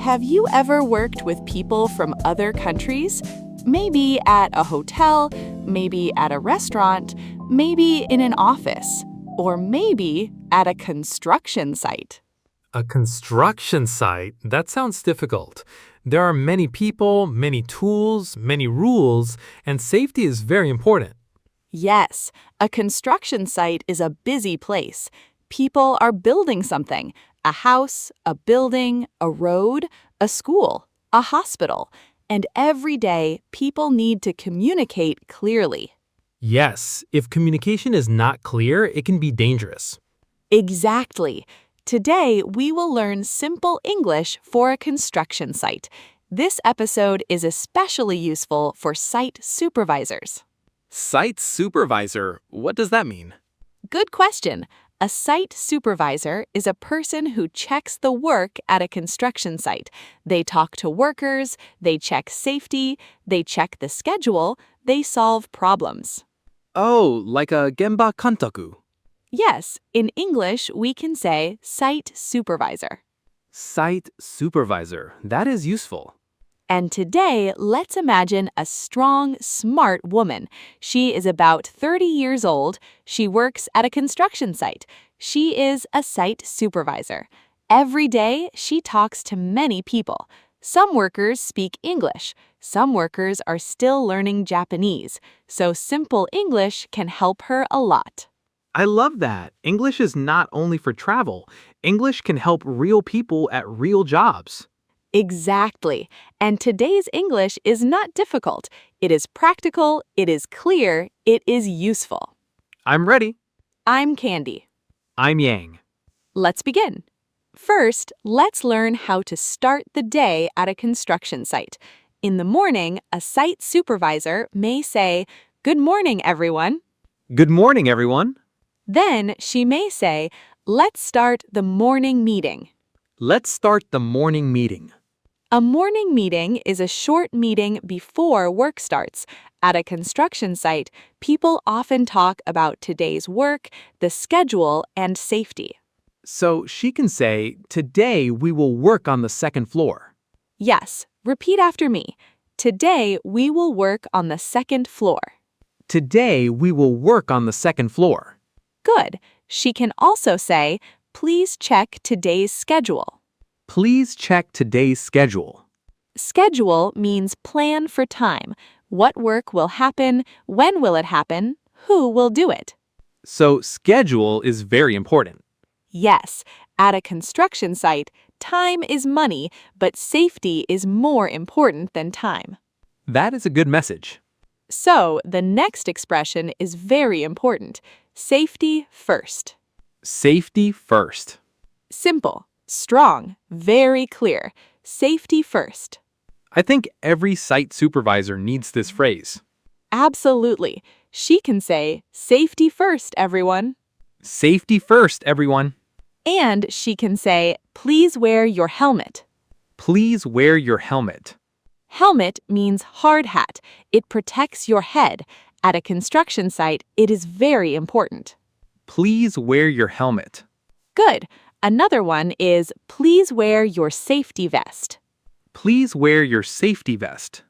Have you ever worked with people from other countries? Maybe at a hotel, maybe at a restaurant, maybe in an office, or maybe at a construction site. A construction site? That sounds difficult. There are many people, many tools, many rules, and safety is very important. Yes, a construction site is a busy place. People are building something: a house, a building, a road, a school, a hospital. And every day, people need to communicate clearly. Yes, if communication is not clear, it can be dangerous. Exactly. Today, we will learn simple English for a construction site. This episode is especially useful for site supervisors. Site supervisor, what does that mean? Good question. A site supervisor is a person who checks the work at a construction site. They talk to workers, they check safety, they check the schedule, they solve problems. Oh, like a gemba kantaku. Yes, in English, we can say site supervisor. Site supervisor, that is useful. And today, let's imagine a strong, smart woman. She is about 30 years old. She works at a construction site. She is a site supervisor. Every day, she talks to many people. Some workers speak English. Some workers are still learning Japanese. So simple English can help her a lot. I love that. English is not only for travel. English can help real people at real jobs. Exactly. And today's English is not difficult. It is practical, it is clear, it is useful. I'm ready. I'm Candy. I'm Yang. Let's begin. First, let's learn how to start the day at a construction site. In the morning, a site supervisor may say, "Good morning, everyone." Good morning, everyone. Then she may say, "Let's start the morning meeting." Let's start the morning meeting. A morning meeting is a short meeting before work starts. At a construction site, people often talk about today's work, the schedule, and safety. So she can say, today we will work on the second floor. Yes, repeat after me. Today, we will work on the second floor. Today we will work on the second floor. Good. She can also say, "Please check today's schedule." Please check today's schedule. Schedule means plan for time. What work will happen? When will it happen? Who will do it? So schedule is very important. Yes, at a construction site, time is money, but safety is more important than time. That is a good message. So, the next expression is very important. Safety first. Safety first. Simple, strong, very clear. Safety first. I think every site supervisor needs this phrase. Absolutely. She can say, "Safety first, everyone." Safety first, everyone. And she can say, "Please wear your helmet." Please wear your helmet. Helmet means hard hat. It protects your head. At a construction site, it is very important. Please wear your helmet. Good. Another one is, "Please wear your safety vest." Please wear your safety vest.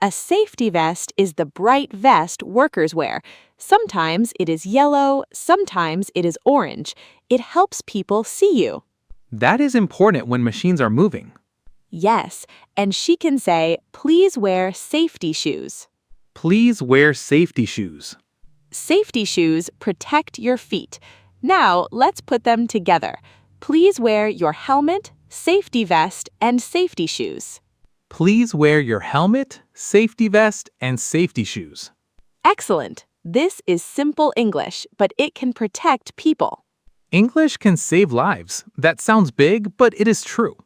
A safety vest is the bright vest workers wear. Sometimes it is yellow, sometimes it is orange. It helps people see you. That is important when machines are moving. Yes, and she can say, "Please wear safety shoes." Please wear safety shoes. Safety shoes protect your feet. Now, let's put them together. Please wear your helmet, safety vest, and safety shoes. Please wear your helmet, safety vest, and safety shoes. Excellent. This is simple English, but it can protect people. English can save lives. That sounds big, but it is true.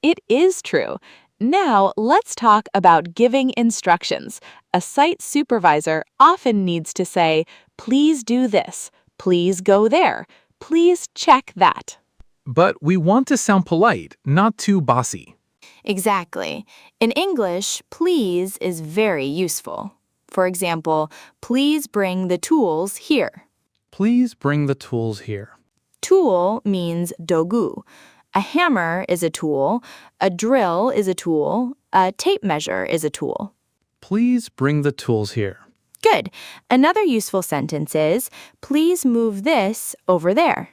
It is true. Now, let's talk about giving instructions. A site supervisor often needs to say, "Please do this. Please go there. Please check that." But we want to sound polite, not too bossy. Exactly. In English, please is very useful. For example, please bring the tools here. Please bring the tools here. Tool means dogu. A hammer is a tool, a drill is a tool, a tape measure is a tool. Please bring the tools here. Good. Another useful sentence is, please move this over there.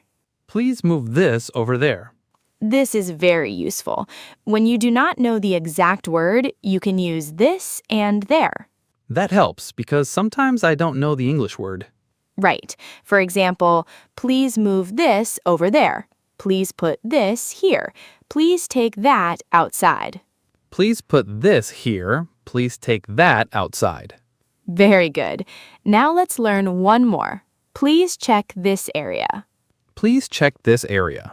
Please move this over there. This is very useful. When you do not know the exact word, you can use this and there. That helps because sometimes I don't know the English word. Right. For example, please move this over there. Please put this here. Please take that outside. Please put this here. Please take that outside. Very good. Now let's learn one more. Please check this area. Please check this area.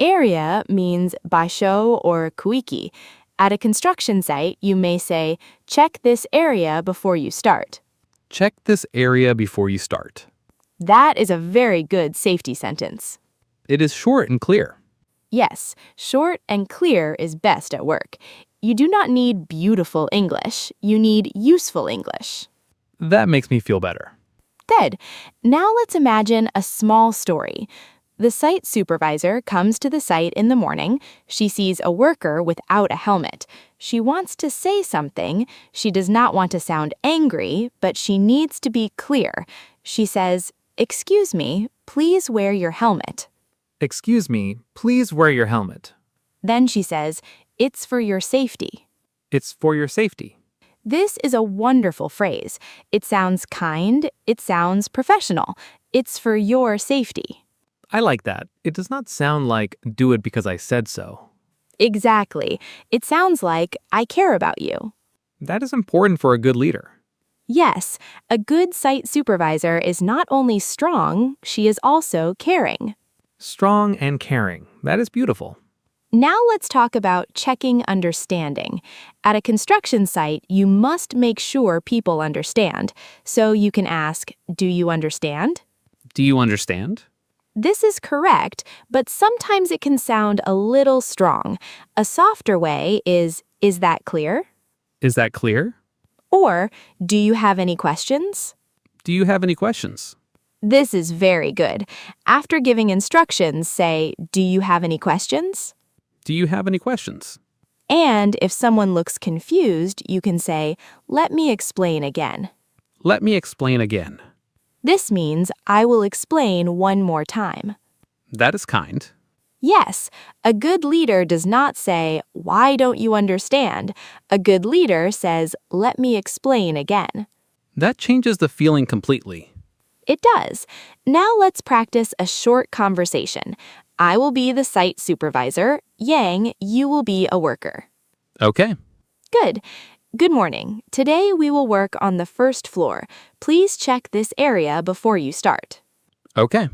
Area means basho or kuiki. At a construction site, you may say, check this area before you start. Check this area before you start. That is a very good safety sentence. It is short and clear. Yes, short and clear is best at work. You do not need beautiful English. You need useful English. That makes me feel better. Good. Now let's imagine a small story. The site supervisor comes to the site in the morning. She sees a worker without a helmet. She wants to say something. She does not want to sound angry, but she needs to be clear. She says, "Excuse me, please wear your helmet." Excuse me, please wear your helmet. Then she says, "It's for your safety." It's for your safety. This is a wonderful phrase. It sounds kind. It sounds professional. It's for your safety. I like that. It does not sound like do it because I said so. Exactly. It sounds like I care about you. That is important for a good leader. Yes, a good site supervisor is not only strong, she is also caring. Strong and caring. That is beautiful. Now let's talk about checking understanding. At a construction site, you must make sure people understand. So you can ask, "Do you understand?" Do you understand? This is correct, but sometimes it can sound a little strong. A softer way is that clear? Is that clear? Or, "Do you have any questions?" Do you have any questions? This is very good. After giving instructions, say, "Do you have any questions?" Do you have any questions? And if someone looks confused, you can say, "Let me explain again." Let me explain again. This means I will explain one more time. That is kind. Yes, a good leader does not say, "Why don't you understand?" A good leader says, "Let me explain again." That changes the feeling completely. It does. Now let's practice a short conversation. I will be the site supervisor. Yang, you will be a worker. Okay. Good. Good morning. Today we will work on the first floor. Please check this area before you start. Okay.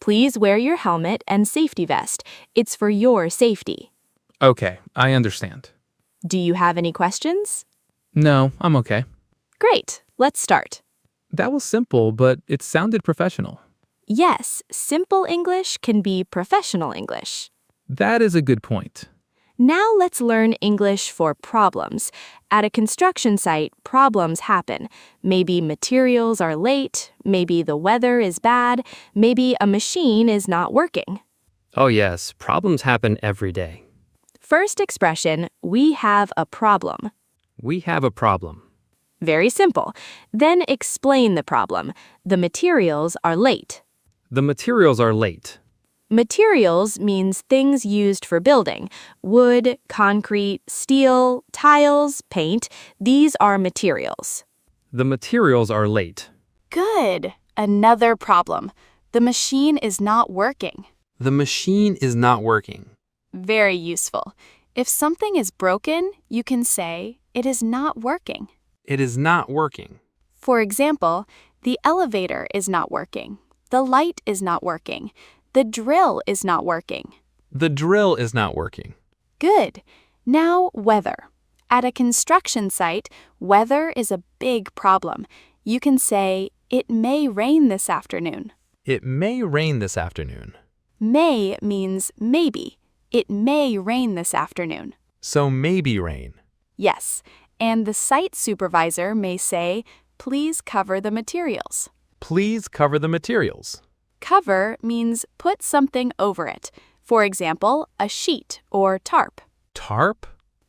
Please wear your helmet and safety vest. It's for your safety. Okay, I understand. Do you have any questions? No, I'm okay. Great. Let's start. That was simple, but it sounded professional. Yes, simple English can be professional English. That is a good point. Now let's learn English for problems. At a construction site, problems happen. Maybe materials are late, maybe the weather is bad, maybe a machine is not working. Oh yes, problems happen every day. First expression, we have a problem. We have a problem. Very simple. Then explain the problem. The materials are late. The materials are late. Materials means things used for building. Wood, concrete, steel, tiles, paint. These are materials. The materials are late. Good. Another problem. The machine is not working. The machine is not working. Very useful. If something is broken, you can say, "It is not working." It is not working. For example, the elevator is not working. The light is not working. The drill is not working. The drill is not working. Good. Now, weather. At a construction site, weather is a big problem. You can say, "It may rain this afternoon." It may rain this afternoon. May means maybe. It may rain this afternoon. So maybe rain. Yes, and the site supervisor may say, "Please cover the materials." Please cover the materials. Cover means put something over it. For example, a sheet or tarp. Tarp?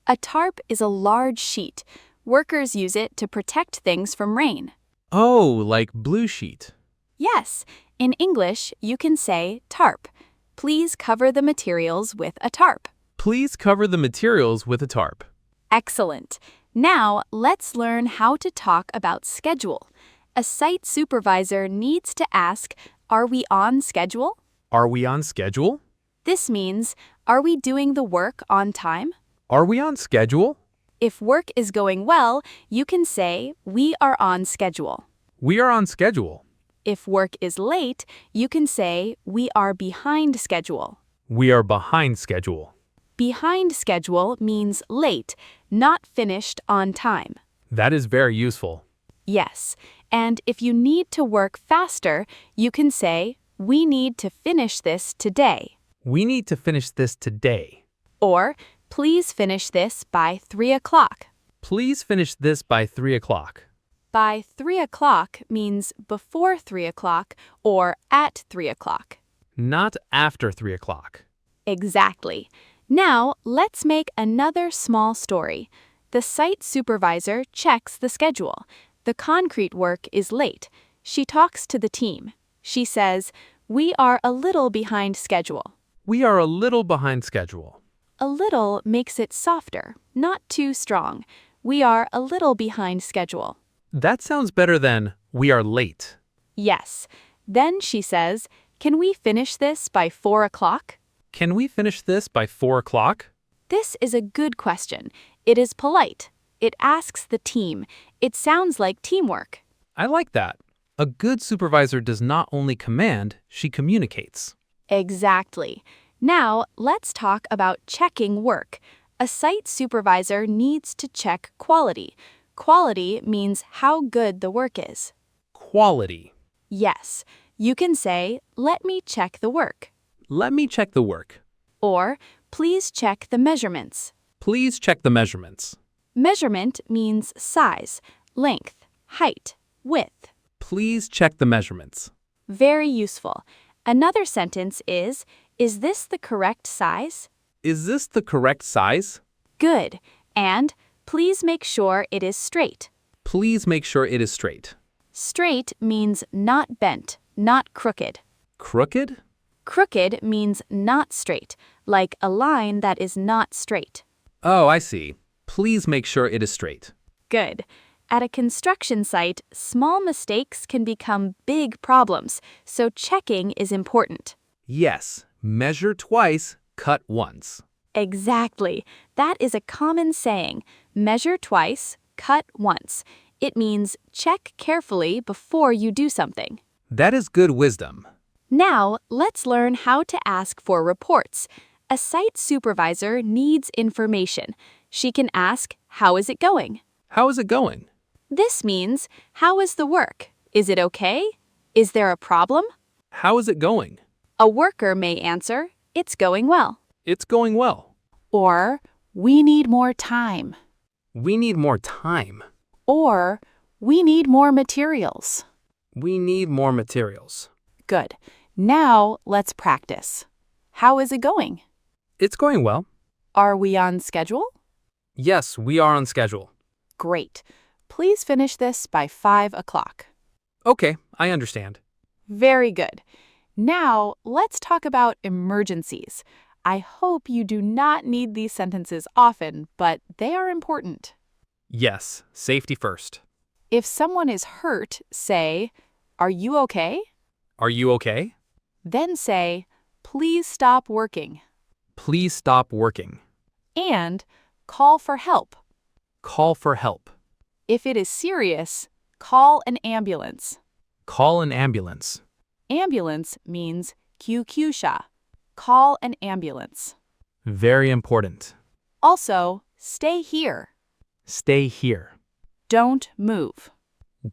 A tarp is a large sheet. Workers use it to protect things from rain. Oh, like blue sheet. Yes, in English, you can say tarp. Please cover the materials with a tarp. Please cover the materials with a tarp. Excellent. Now, let's learn how to talk about schedule. A site supervisor needs to ask, are we on schedule? Are we on schedule? This means, are we doing the work on time? Are we on schedule? If work is going well, you can say, we are on schedule. We are on schedule. If work is late, you can say, we are behind schedule. We are behind schedule. Behind schedule means late, not finished on time. That is very useful. Yes, and if you need to work faster, you can say, we need to finish this today. We need to finish this today. Or, please finish this by 3 o'clock. Please finish this by 3 o'clock. By 3 o'clock means before 3 o'clock or at 3 o'clock. Not after 3 o'clock. Exactly. Now, let's make another small story. The site supervisor checks the schedule. The concrete work is late. She talks to the team. She says, we are a little behind schedule. We are a little behind schedule. A little makes it softer, not too strong. We are a little behind schedule. That sounds better than we are late. Yes. Then she says, can we finish this by 4 o'clock? Can we finish this by 4 o'clock? This is a good question. It is polite. It asks the team. It sounds like teamwork. I like that. A good supervisor does not only command, she communicates. Exactly. Now, let's talk about checking work. A site supervisor needs to check quality. Quality means how good the work is. Quality. Yes, you can say, let me check the work. Let me check the work. Or, please check the measurements. Please check the measurements. Measurement means size, length, height, width. Please check the measurements. Very useful. Another sentence is this the correct size? Is this the correct size? Good. And, please make sure it is straight. Please make sure it is straight. Straight means not bent, not crooked. Crooked? Crooked means not straight, like a line that is not straight. Oh, I see. Please make sure it is straight. Good. At a construction site, small mistakes can become big problems, so checking is important. Yes, measure twice, cut once. Exactly. That is a common saying. Measure twice, cut once. It means check carefully before you do something. That is good wisdom. Now, let's learn how to ask for reports. A site supervisor needs information. She can ask, how is it going? How is it going? This means, how is the work? Is it okay? Is there a problem? How is it going? A worker may answer, it's going well. It's going well. Or, we need more time. We need more time. Or, we need more materials. We need more materials. Good. Now, let's practice. How is it going? It's going well. Are we on schedule? Yes, we are on schedule. Great. Please finish this by 5 o'clock. Okay, I understand. Very good. Now, let's talk about emergencies. I hope you do not need these sentences often, but they are important. Yes, safety first. If someone is hurt, say, are you okay? Are you okay? Then say, please stop working. Please stop working. And call for help. Call for help. If it is serious, call an ambulance. Call an ambulance. Ambulance means救急车. Call an ambulance. Very important. Also, stay here. Stay here. Don't move.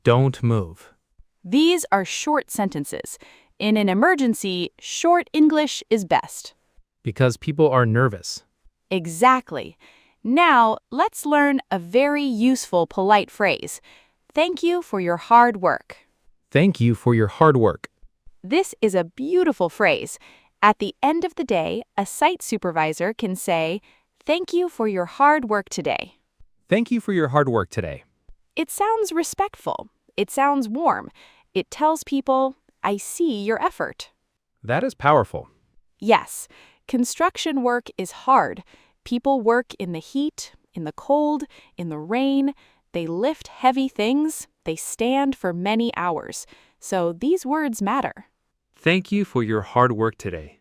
Don't move. These are short sentences. In an emergency, short English is best. Because people are nervous. Exactly. Now, let's learn a very useful polite phrase. Thank you for your hard work. Thank you for your hard work. This is a beautiful phrase. At the end of the day, a site supervisor can say, "Thank you for your hard work today." Thank you for your hard work today. It sounds respectful. It sounds warm. It tells people, "I see your effort." That is powerful. Yes, construction work is hard. People work in the heat, in the cold, in the rain. They lift heavy things. They stand for many hours. So these words matter. Thank you for your hard work today.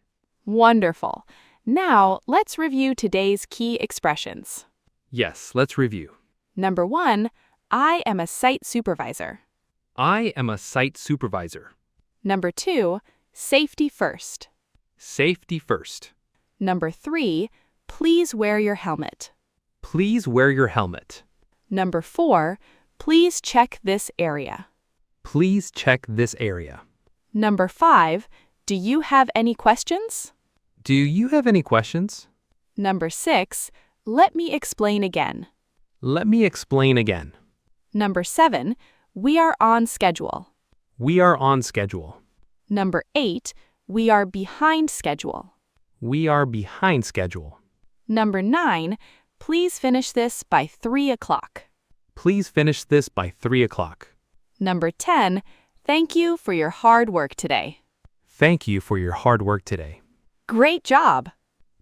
Wonderful. Now, let's review today's key expressions. Yes, let's review. Number 1, I am a site supervisor. I am a site supervisor. Number 2, safety first. Safety first. Number 3, please wear your helmet. Please wear your helmet. Number 4, please check this area. Please check this area. Number 5, do you have any questions? Do you have any questions? Number 6, let me explain again. Let me explain again. Number 7, we are on schedule. We are on schedule. Number 8, we are behind schedule. We are behind schedule. Number 9, please finish this by 3 o'clock. Please finish this by 3 o'clock. Number 10, thank you for your hard work today. Thank you for your hard work today. Great job!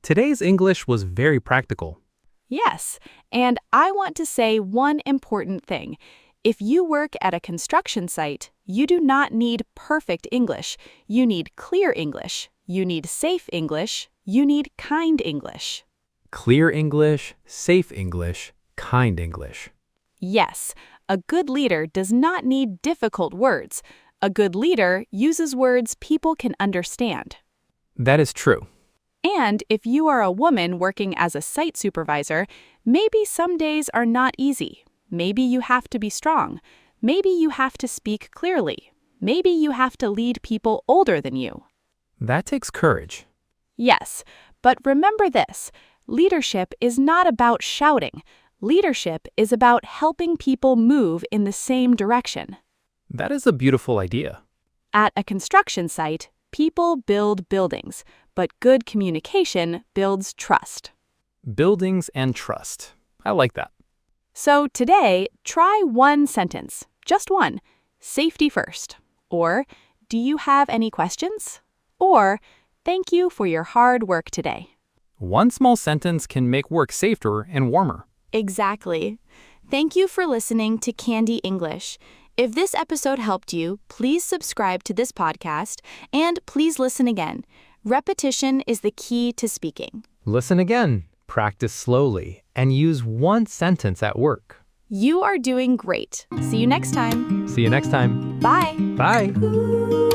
Today's English was very practical. Yes, and I want to say one important thing. If you work at a construction site, you do not need perfect English. You need clear English. You need safe English. You need kind English. Clear English, safe English, kind English. Yes, a good leader does not need difficult words. A good leader uses words people can understand. That is true. And if you are a woman working as a site supervisor, maybe some days are not easy. Maybe you have to be strong. Maybe you have to speak clearly. Maybe you have to lead people older than you. That takes courage. Yes, but remember this. Leadership is not about shouting. Leadership is about helping people move in the same direction. That is a beautiful idea. At a construction site, people build buildings, but good communication builds trust. Buildings and trust. I like that. So today, try one sentence, just one. Safety first. Or, do you have any questions? Or, thank you for your hard work today. One small sentence can make work safer and warmer. Exactly. Thank you for listening to Candy English. If this episode helped you, please subscribe to this podcast and please listen again. Repetition is the key to speaking. Listen again, practice slowly, and use one sentence at work. You are doing great. See you next time. See you next time. Bye. Bye.